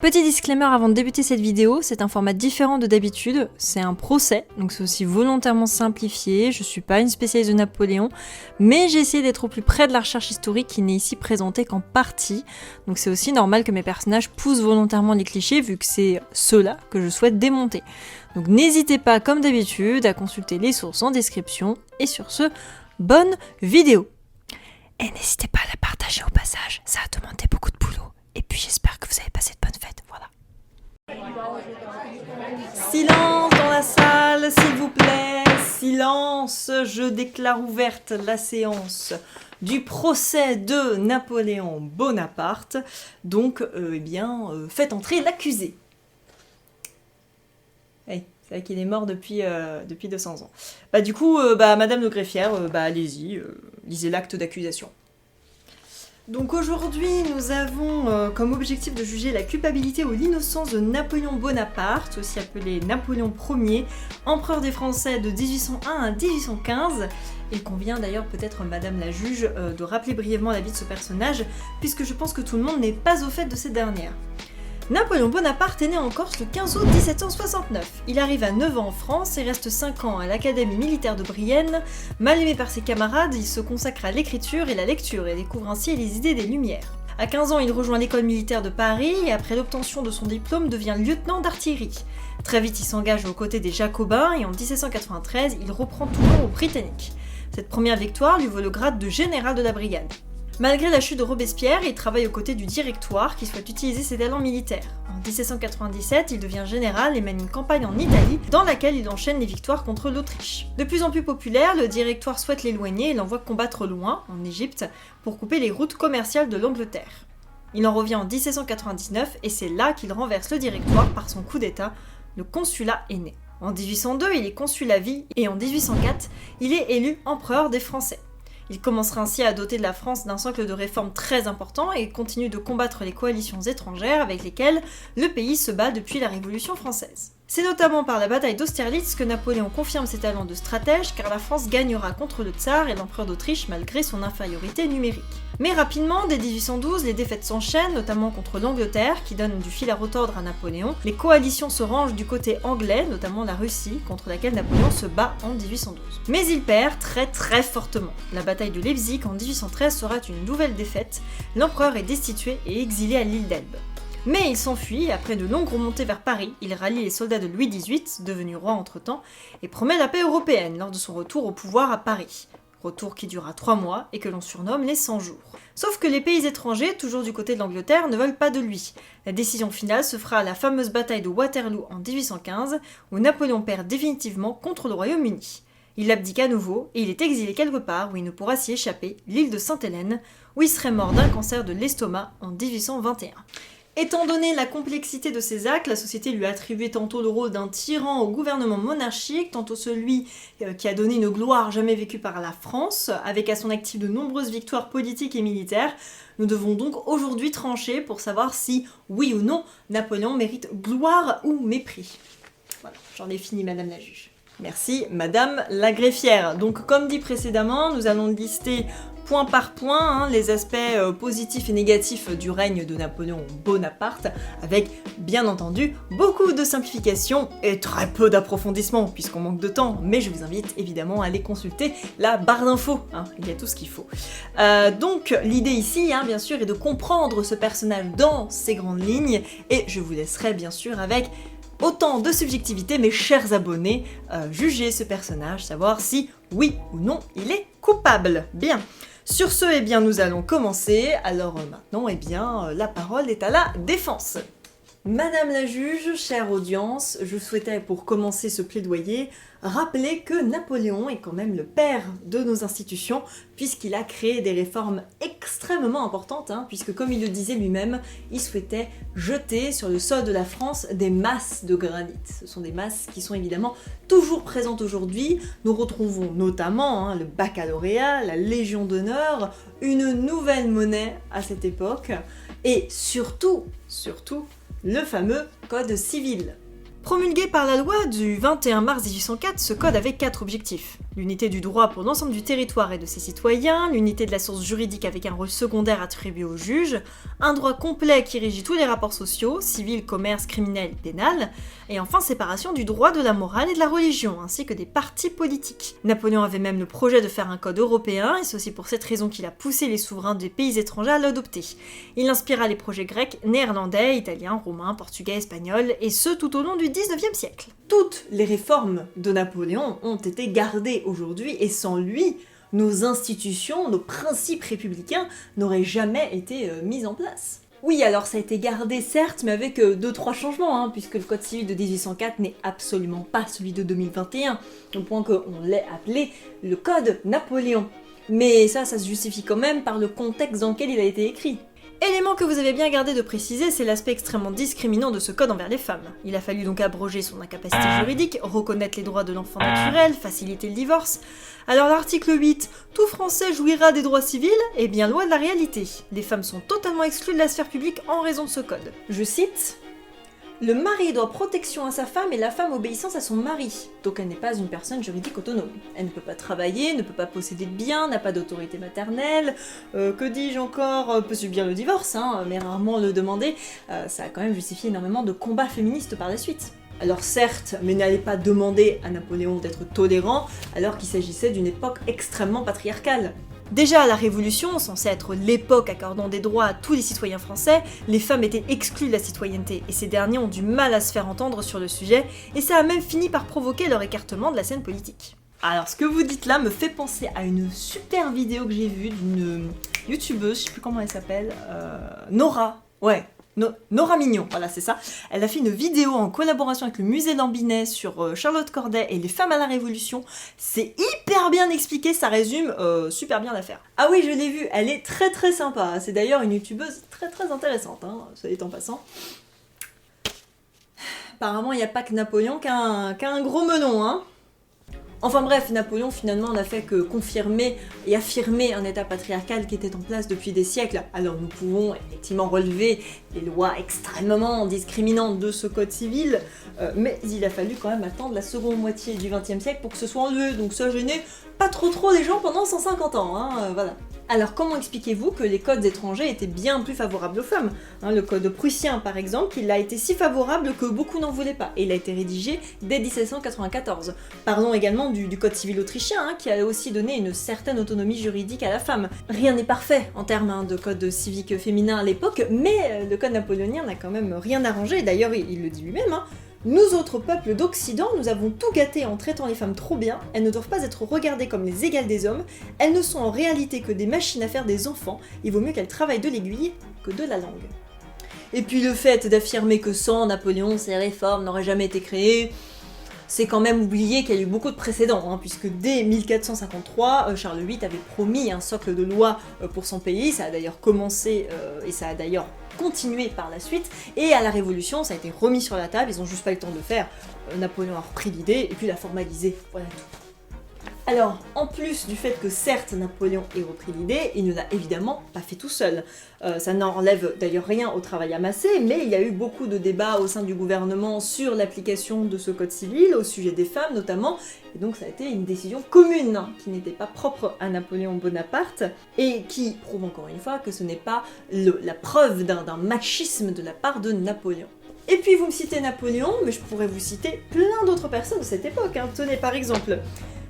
Petit disclaimer avant de débuter cette vidéo, c'est un format différent de d'habitude, c'est un procès, donc c'est aussi volontairement simplifié, je suis pas une spécialiste de Napoléon, mais j'ai essayé d'être au plus près de la recherche historique qui n'est ici présentée qu'en partie, donc c'est aussi normal que mes personnages poussent volontairement les clichés vu que c'est ceux-là que je souhaite démonter. Donc n'hésitez pas comme d'habitude à consulter les sources en description, et sur ce, bonne vidéo. Et n'hésitez pas à la partager au passage, ça a demandé beaucoup de boulot. Et puis j'espère que vous avez passé de bonnes fêtes, voilà. Silence dans la salle, s'il vous plaît, silence, je déclare ouverte la séance du procès de Napoléon Bonaparte. Donc, faites entrer l'accusé. Hey, c'est vrai qu'il est mort depuis 200 ans. Madame de Greffière, allez-y, lisez l'acte d'accusation. Donc aujourd'hui, nous avons comme objectif de juger la culpabilité ou l'innocence de Napoléon Bonaparte, aussi appelé Napoléon Ier, empereur des Français de 1801 à 1815. Il convient d'ailleurs peut-être, Madame la juge, de rappeler brièvement la vie de ce personnage, puisque je pense que tout le monde n'est pas au fait de cette dernière. Napoléon Bonaparte est né en Corse le 15 août 1769. Il arrive à 9 ans en France et reste 5 ans à l'Académie militaire de Brienne. Mal aimé par ses camarades, il se consacre à l'écriture et la lecture et découvre ainsi les idées des Lumières. À 15 ans, il rejoint l'école militaire de Paris et après l'obtention de son diplôme devient lieutenant d'artillerie. Très vite, il s'engage aux côtés des Jacobins et en 1793, il reprend Toulon aux Britanniques. Cette première victoire lui vaut le grade de général de la brigade. Malgré la chute de Robespierre, il travaille aux côtés du Directoire qui souhaite utiliser ses talents militaires. En 1797, il devient général et mène une campagne en Italie dans laquelle il enchaîne les victoires contre l'Autriche. De plus en plus populaire, le Directoire souhaite l'éloigner et l'envoie combattre loin, en Égypte, pour couper les routes commerciales de l'Angleterre. Il en revient en 1799 et c'est là qu'il renverse le Directoire par son coup d'état, le consulat est né. En 1802, il est consul à vie et en 1804, il est élu empereur des Français. Il commencera ainsi à doter de la France d'un socle de réformes très important et continue de combattre les coalitions étrangères avec lesquelles le pays se bat depuis la Révolution française. C'est notamment par la bataille d'Austerlitz que Napoléon confirme ses talents de stratège car la France gagnera contre le tsar et l'empereur d'Autriche malgré son infériorité numérique. Mais rapidement, dès 1812, les défaites s'enchaînent, notamment contre l'Angleterre qui donne du fil à retordre à Napoléon. Les coalitions se rangent du côté anglais, notamment la Russie, contre laquelle Napoléon se bat en 1812. Mais il perd très fortement. La bataille de Leipzig en 1813 sera une nouvelle défaite, l'empereur est destitué et exilé à l'île d'Elbe. Mais il s'enfuit et après de longues remontées vers Paris, il rallie les soldats de Louis XVIII, devenu roi entre-temps, et promet la paix européenne lors de son retour au pouvoir à Paris. Retour qui durera 3 mois et que l'on surnomme les 100 jours. Sauf que les pays étrangers, toujours du côté de l'Angleterre, ne veulent pas de lui. La décision finale se fera à la fameuse bataille de Waterloo en 1815, où Napoléon perd définitivement contre le Royaume-Uni. Il abdique à nouveau et il est exilé quelque part où il ne pourra s'y échapper, l'île de Sainte-Hélène, où il serait mort d'un cancer de l'estomac en 1821. Étant donné la complexité de ses actes, la société lui a attribué tantôt le rôle d'un tyran au gouvernement monarchique, tantôt celui qui a donné une gloire jamais vécue par la France, avec à son actif de nombreuses victoires politiques et militaires. Nous devons donc aujourd'hui trancher pour savoir si, oui ou non, Napoléon mérite gloire ou mépris. Voilà, j'en ai fini, Madame la juge. Merci, Madame la greffière. Donc, comme dit précédemment, nous allons lister point par point les aspects positifs et négatifs du règne de Napoléon Bonaparte, avec, bien entendu, beaucoup de simplification et très peu d'approfondissement, puisqu'on manque de temps, mais je vous invite évidemment à aller consulter la barre d'infos, il y a tout ce qu'il faut. Donc, l'idée ici, bien sûr, est de comprendre ce personnage dans ses grandes lignes, et je vous laisserai bien sûr avec autant de subjectivité, mes chers abonnés, juger ce personnage, savoir si, oui ou non, il est coupable. Bien. Sur ce, nous allons commencer. Alors maintenant, la parole est à la défense. Madame la juge, chère audience, je souhaitais pour commencer ce plaidoyer rappeler que Napoléon est quand même le père de nos institutions puisqu'il a créé des réformes extrêmement importantes, puisque comme il le disait lui-même, il souhaitait jeter sur le sol de la France des masses de granit. Ce sont des masses qui sont évidemment toujours présentes aujourd'hui. Nous retrouvons notamment le baccalauréat, la Légion d'honneur, une nouvelle monnaie à cette époque et surtout, le fameux Code civil. Promulgué par la loi du 21 mars 1804, ce code avait 4 objectifs. L'unité du droit pour l'ensemble du territoire et de ses citoyens, l'unité de la source juridique avec un rôle secondaire attribué aux juges, un droit complet qui régit tous les rapports sociaux, civils, commerce, criminel, pénal, et enfin séparation du droit de la morale et de la religion, ainsi que des partis politiques. Napoléon avait même le projet de faire un code européen, et c'est aussi pour cette raison qu'il a poussé les souverains des pays étrangers à l'adopter. Il inspira les projets grecs, néerlandais, italiens, roumains, portugais, espagnols, et ce tout au long du 19e siècle. Toutes les réformes de Napoléon ont été gardées aujourd'hui, et sans lui, nos institutions, nos principes républicains n'auraient jamais été mis en place. Oui, alors ça a été gardé certes, mais avec 2-3 changements, puisque le code civil de 1804 n'est absolument pas celui de 2021, au point qu'on l'ait appelé le code Napoléon. Mais ça se justifie quand même par le contexte dans lequel il a été écrit. Élément que vous avez bien gardé de préciser, c'est l'aspect extrêmement discriminant de ce code envers les femmes. Il a fallu donc abroger son incapacité juridique, reconnaître les droits de l'enfant naturel, faciliter le divorce. Alors l'article 8, « Tout Français jouira des droits civils » est bien loin de la réalité. Les femmes sont totalement exclues de la sphère publique en raison de ce code. Je cite: le mari doit protection à sa femme et la femme obéissance à son mari, donc elle n'est pas une personne juridique autonome. Elle ne peut pas travailler, ne peut pas posséder de biens, n'a pas d'autorité maternelle, que dis-je encore, peut subir le divorce, mais rarement le demander. Ça a quand même justifié énormément de combats féministes par la suite. Alors certes, mais n'allez pas demander à Napoléon d'être tolérant alors qu'il s'agissait d'une époque extrêmement patriarcale. Déjà à la Révolution, censée être l'époque accordant des droits à tous les citoyens français, les femmes étaient exclues de la citoyenneté, et ces derniers ont du mal à se faire entendre sur le sujet, et ça a même fini par provoquer leur écartement de la scène politique. Alors ce que vous dites là me fait penser à une super vidéo que j'ai vue d'une youtubeuse, je sais plus comment elle s'appelle, Nora, ouais. Nora Mignon, voilà c'est ça. Elle a fait une vidéo en collaboration avec le musée d'Ambinet sur Charlotte Corday et les femmes à la Révolution. C'est hyper bien expliqué, ça résume super bien l'affaire. Ah oui, je l'ai vue, elle est très très sympa. C'est d'ailleurs une youtubeuse très très intéressante, soit dit en passant. Apparemment, il n'y a pas que Napoléon qui a un gros melon, Enfin bref, Napoléon finalement n'a fait que confirmer et affirmer un état patriarcal qui était en place depuis des siècles. Alors nous pouvons effectivement relever les lois extrêmement discriminantes de ce code civil, mais il a fallu quand même attendre la seconde moitié du XXe siècle pour que ce soit enlevé, donc ça gênait pas trop les gens pendant 150 ans, voilà. Alors comment expliquez-vous que les codes étrangers étaient bien plus favorables aux femmes ? Le code prussien par exemple, il a été si favorable que beaucoup n'en voulaient pas, et il a été rédigé dès 1794. Parlons également du code civil autrichien, qui a aussi donné une certaine autonomie juridique à la femme. Rien n'est parfait en termes de code civique féminin à l'époque, mais le code napoléonien n'a quand même rien arrangé, d'ailleurs il le dit lui-même, Nous autres peuples d'Occident, nous avons tout gâté en traitant les femmes trop bien, elles ne doivent pas être regardées comme les égales des hommes, elles ne sont en réalité que des machines à faire des enfants, il vaut mieux qu'elles travaillent de l'aiguille que de la langue. Et puis le fait d'affirmer que sans Napoléon, ces réformes n'auraient jamais été créées, c'est quand même oublier qu'il y a eu beaucoup de précédents, puisque dès 1453, Charles VIII avait promis un socle de loi pour son pays, ça a d'ailleurs commencé et ça a d'ailleurs continué par la suite, et à la Révolution, ça a été remis sur la table, ils ont juste pas eu le temps de le faire, Napoléon a repris l'idée et puis l'a formalisé, voilà tout. Alors, en plus du fait que certes Napoléon ait repris l'idée, il ne l'a évidemment pas fait tout seul. Ça n'enlève d'ailleurs rien au travail amassé, mais il y a eu beaucoup de débats au sein du gouvernement sur l'application de ce code civil, au sujet des femmes notamment, et donc ça a été une décision commune, qui n'était pas propre à Napoléon Bonaparte, et qui prouve encore une fois que ce n'est pas la preuve d'un machisme de la part de Napoléon. Et puis vous me citez Napoléon, mais je pourrais vous citer plein d'autres personnes de cette époque. Tenez par exemple,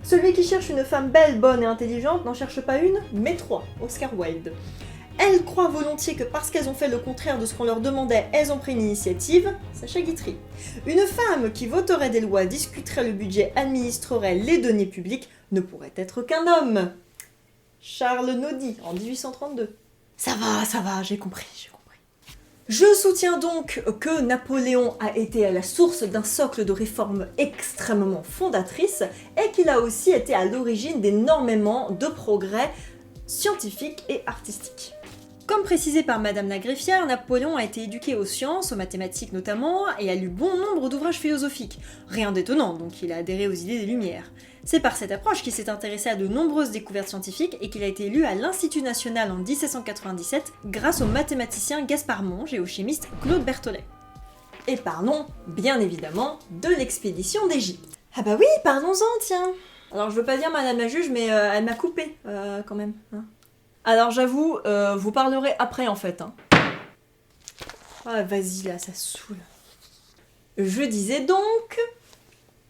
celui qui cherche une femme belle, bonne et intelligente n'en cherche pas une, mais 3, Oscar Wilde. Elles croient volontiers que parce qu'elles ont fait le contraire de ce qu'on leur demandait, elles ont pris une initiative, Sacha Guitry. Une femme qui voterait des lois, discuterait le budget, administrerait les deniers publics, ne pourrait être qu'un homme. Charles Naudy, en 1832. Ça va, j'ai compris. Je soutiens donc que Napoléon a été à la source d'un socle de réformes extrêmement fondatrices et qu'il a aussi été à l'origine d'énormément de progrès scientifiques et artistiques. Comme précisé par Madame la greffière, Napoléon a été éduqué aux sciences, aux mathématiques notamment, et a lu bon nombre d'ouvrages philosophiques. Rien d'étonnant, donc il a adhéré aux idées des Lumières. C'est par cette approche qu'il s'est intéressé à de nombreuses découvertes scientifiques et qu'il a été élu à l'Institut National en 1797 grâce au mathématicien Gaspard Monge et au chimiste Claude Berthollet. Et parlons, bien évidemment, de l'expédition d'Égypte. Ah bah oui, parlons-en, tiens. Alors je veux pas dire madame la juge, mais elle m'a coupé quand même. Hein. Alors j'avoue, vous parlerez après en fait. Hein. Ah vas-y là, ça saoule. Je disais donc...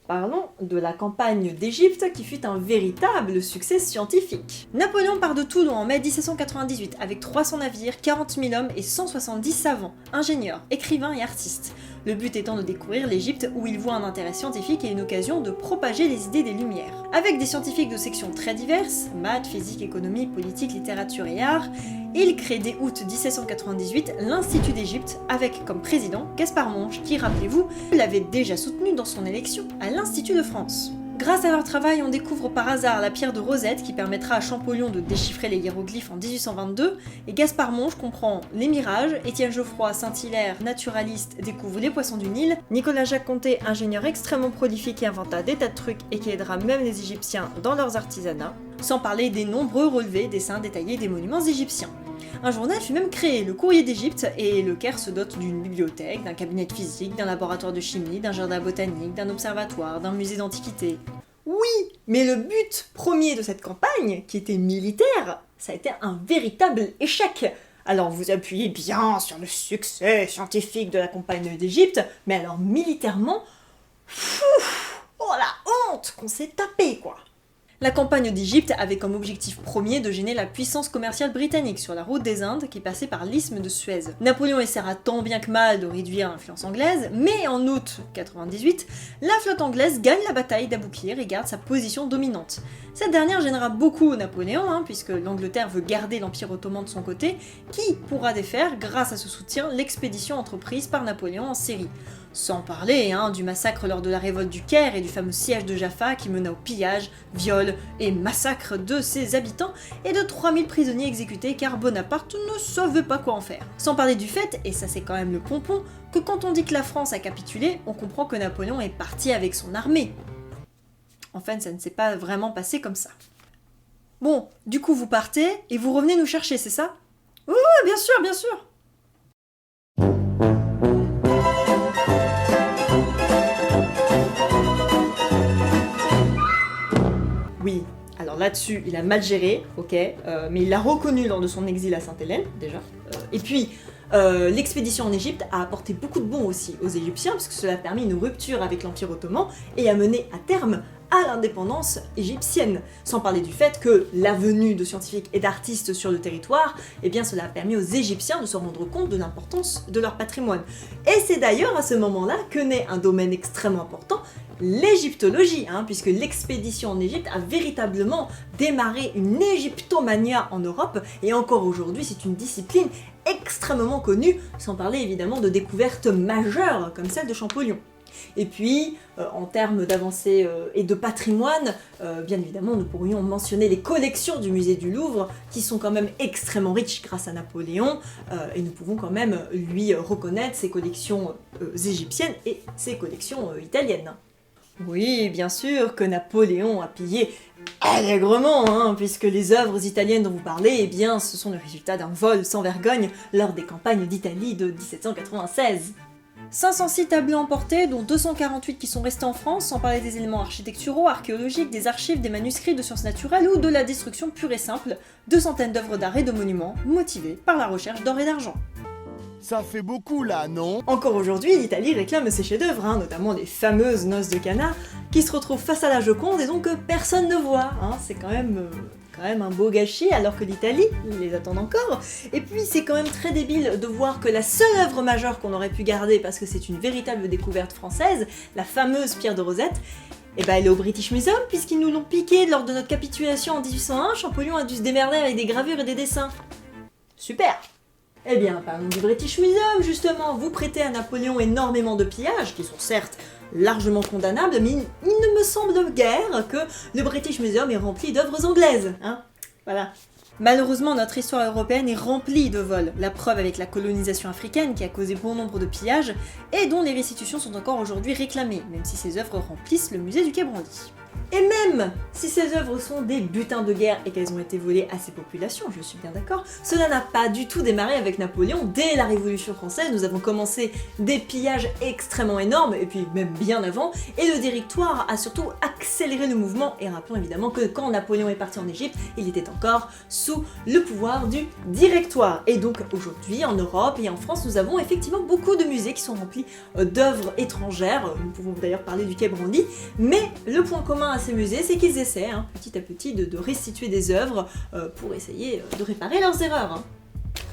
Parlons de la campagne d'Égypte qui fut un véritable succès scientifique. Napoléon part de Toulon en mai 1798 avec 300 navires, 40 000 hommes et 170 savants, ingénieurs, écrivains et artistes. Le but étant de découvrir l'Égypte où il voit un intérêt scientifique et une occasion de propager les idées des Lumières. Avec des scientifiques de sections très diverses, maths, physique, économie, politique, littérature et art, il crée dès août 1798 l'Institut d'Égypte avec comme président Gaspard Monge qui, rappelez-vous, l'avait déjà soutenu dans son élection à l'Institut de France. Grâce à leur travail, on découvre par hasard la pierre de Rosette qui permettra à Champollion de déchiffrer les hiéroglyphes en 1822, et Gaspard Monge comprend les mirages, Étienne Geoffroy, Saint-Hilaire, naturaliste, découvre les poissons du Nil, Nicolas Jacques-Conté, ingénieur extrêmement prolifique qui inventa des tas de trucs et qui aidera même les Égyptiens dans leurs artisanats, sans parler des nombreux relevés, dessins détaillés des monuments égyptiens. Un journal fut même créé, le Courrier d'Égypte, et le Caire se dote d'une bibliothèque, d'un cabinet de physique, d'un laboratoire de chimie, d'un jardin botanique, d'un observatoire, d'un musée d'antiquité. Oui, mais le but premier de cette campagne, qui était militaire, ça a été un véritable échec. Alors vous appuyez bien sur le succès scientifique de la campagne d'Égypte, mais alors militairement, oh la honte qu'on s'est tapé quoi. La campagne d'Égypte avait comme objectif premier de gêner la puissance commerciale britannique sur la route des Indes qui passait par l'isthme de Suez. Napoléon essaiera tant bien que mal de réduire l'influence anglaise, mais en août 98, la flotte anglaise gagne la bataille d'Aboukir et garde sa position dominante. Cette dernière gênera beaucoup Napoléon, puisque l'Angleterre veut garder l'Empire ottoman de son côté, qui pourra défaire, grâce à ce soutien, l'expédition entreprise par Napoléon en Syrie. Sans parler du massacre lors de la révolte du Caire et du fameux siège de Jaffa qui mena au pillage, viol et massacre de ses habitants et de 3000 prisonniers exécutés car Bonaparte ne savait pas quoi en faire. Sans parler du fait, et ça c'est quand même le pompon, que quand on dit que la France a capitulé, on comprend que Napoléon est parti avec son armée. Enfin, ça ne s'est pas vraiment passé comme ça. Bon, du coup vous partez et vous revenez nous chercher, c'est ça? Oui, bien sûr, bien sûr. Oui, alors là-dessus, il a mal géré, ok, mais il l'a reconnu lors de son exil à Sainte-Hélène, déjà. Et puis, l'expédition en Égypte a apporté beaucoup de bons aussi aux Égyptiens, parce que cela a permis une rupture avec l'Empire ottoman et a mené à terme à l'indépendance égyptienne. Sans parler du fait que la venue de scientifiques et d'artistes sur le territoire, eh bien cela a permis aux Égyptiens de se rendre compte de l'importance de leur patrimoine. Et c'est d'ailleurs à ce moment-là que naît un domaine extrêmement important, l'égyptologie, puisque l'expédition en Égypte a véritablement démarré une égyptomania en Europe, et encore aujourd'hui c'est une discipline extrêmement connue, sans parler évidemment de découvertes majeures comme celle de Champollion. Et puis, en termes d'avancée et de patrimoine, bien évidemment, nous pourrions mentionner les collections du musée du Louvre, qui sont quand même extrêmement riches grâce à Napoléon, et nous pouvons quand même lui reconnaître ses collections égyptiennes et ses collections italiennes. Oui, bien sûr que Napoléon a pillé allègrement, puisque les œuvres italiennes dont vous parlez, eh bien, ce sont le résultat d'un vol sans vergogne lors des campagnes d'Italie de 1796. 506 tableaux emportés, dont 248 qui sont restés en France, sans parler des éléments architecturaux, archéologiques, des archives, des manuscrits de sciences naturelles ou de la destruction pure et simple de centaines d'œuvres d'art et de monuments motivés par la recherche d'or et d'argent. Ça fait beaucoup là, non? Encore aujourd'hui, l'Italie réclame ses chefs-d'œuvre, notamment les fameuses noces de Cana, qui se retrouvent face à la Joconde et donc personne ne voit. C'est quand même un beau gâchis, alors que l'Italie les attend encore. Et puis c'est quand même très débile de voir que la seule œuvre majeure qu'on aurait pu garder, parce que c'est une véritable découverte française, la fameuse pierre de Rosette, elle est au British Museum, puisqu'ils nous l'ont piquée lors de notre capitulation en 1801, Champollion a dû se démerder avec des gravures et des dessins. Super! Eh bien, parlons du British Museum, justement. Vous prêtez à Napoléon énormément de pillages, qui sont certes largement condamnables, mais il ne me semble guère que le British Museum est rempli d'œuvres anglaises, Voilà. Malheureusement, notre histoire européenne est remplie de vols, la preuve avec la colonisation africaine qui a causé bon nombre de pillages, et dont les restitutions sont encore aujourd'hui réclamées, même si ces œuvres remplissent le musée du Quai Branly. Et même si ces œuvres sont des butins de guerre et qu'elles ont été volées à ces populations, je suis bien d'accord, cela n'a pas du tout démarré avec Napoléon. Dès la Révolution française, nous avons commencé des pillages extrêmement énormes, et puis même bien avant, et le Directoire a surtout accéléré le mouvement, et rappelons évidemment que quand Napoléon est parti en Égypte, il était encore sous le pouvoir du Directoire. Et donc aujourd'hui, en Europe et en France, nous avons effectivement beaucoup de musées qui sont remplis d'œuvres étrangères, nous pouvons d'ailleurs parler du Quai Branly, mais le point commun à ces musées, c'est qu'ils essaient petit à petit de restituer des œuvres pour essayer de réparer leurs erreurs.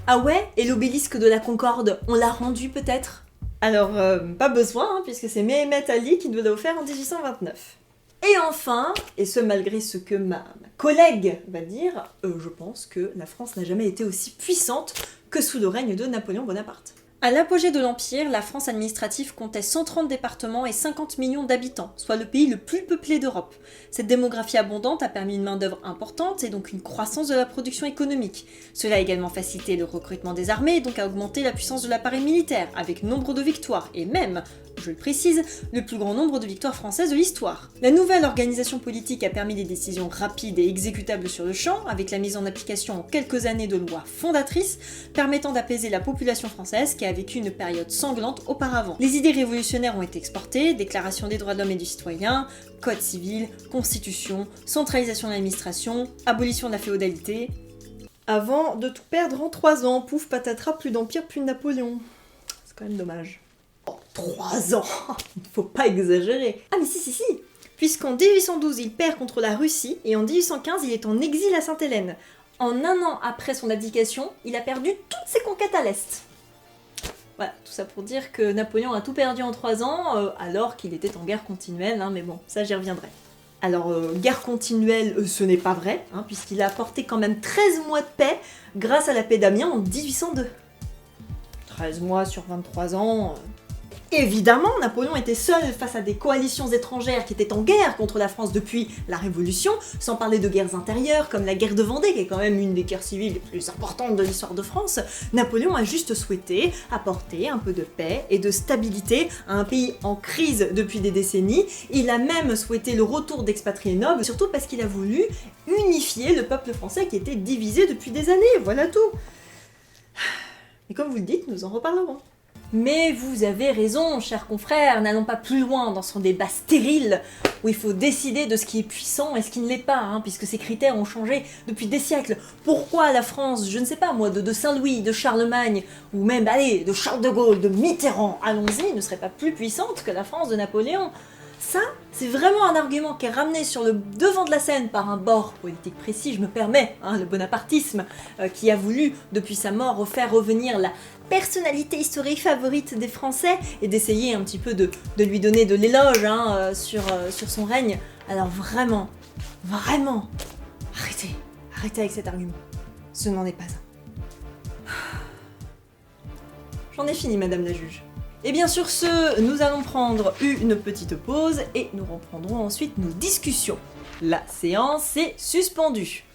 Ah ouais, et l'obélisque de la Concorde, on l'a rendu peut-être? Alors, pas besoin, puisque c'est Mehemet Ali qui nous l'a offert en 1829. Et enfin, et ce malgré ce que ma collègue va dire, je pense que la France n'a jamais été aussi puissante que sous le règne de Napoléon Bonaparte. À l'apogée de l'Empire, la France administrative comptait 130 départements et 50 millions d'habitants, soit le pays le plus peuplé d'Europe. Cette démographie abondante a permis une main-d'œuvre importante et donc une croissance de la production économique. Cela a également facilité le recrutement des armées et donc a augmenté la puissance de l'appareil militaire, avec nombre de victoires et même, je le précise, le plus grand nombre de victoires françaises de l'histoire. La nouvelle organisation politique a permis des décisions rapides et exécutables sur le champ, avec la mise en application en quelques années de lois fondatrices permettant d'apaiser la population française qui a vécu une période sanglante auparavant. Les idées révolutionnaires ont été exportées, déclaration des droits de l'homme et du citoyen, code civil, constitution, centralisation de l'administration, abolition de la féodalité. Avant de tout perdre en 3 ans, pouf patatras, plus d'empire, plus de Napoléon. C'est quand même dommage. Oh, 3 ans. Faut pas exagérer. Ah mais si, puisqu'en 1812 il perd contre la Russie et en 1815 il est en exil à Sainte-Hélène. En 1 an après son abdication, il a perdu toutes ses conquêtes à l'Est. Voilà, tout ça pour dire que Napoléon a tout perdu en 3 ans, alors qu'il était en guerre continuelle, mais bon, ça j'y reviendrai. Alors, guerre continuelle, ce n'est pas vrai, puisqu'il a apporté quand même 13 mois de paix grâce à la paix d'Amiens en 1802. 13 mois sur 23 ans... Évidemment, Napoléon était seul face à des coalitions étrangères qui étaient en guerre contre la France depuis la Révolution, sans parler de guerres intérieures comme la guerre de Vendée, qui est quand même une des guerres civiles les plus importantes de l'histoire de France. Napoléon a juste souhaité apporter un peu de paix et de stabilité à un pays en crise depuis des décennies. Il a même souhaité le retour d'expatriés nobles, surtout parce qu'il a voulu unifier le peuple français qui était divisé depuis des années, voilà tout. Et comme vous le dites, nous en reparlerons. Mais vous avez raison, chers confrères, n'allons pas plus loin dans son débat stérile, où il faut décider de ce qui est puissant et ce qui ne l'est pas, puisque ces critères ont changé depuis des siècles. Pourquoi la France, je ne sais pas moi, de Saint-Louis, de Charlemagne, ou même, allez, de Charles de Gaulle, de Mitterrand, allons-y, ne serait pas plus puissante que la France de Napoléon? Ça, c'est vraiment un argument qui est ramené sur le devant de la scène par un bord politique précis, je me permets, le bonapartisme, qui a voulu, depuis sa mort, faire revenir la personnalité historique favorite des Français et d'essayer un petit peu de lui donner de l'éloge sur son règne. Alors vraiment, arrêtez avec cet argument. Ce n'en est pas un. J'en ai fini, madame la juge. Et bien sur ce, nous allons prendre une petite pause et nous reprendrons ensuite nos discussions. La séance est suspendue.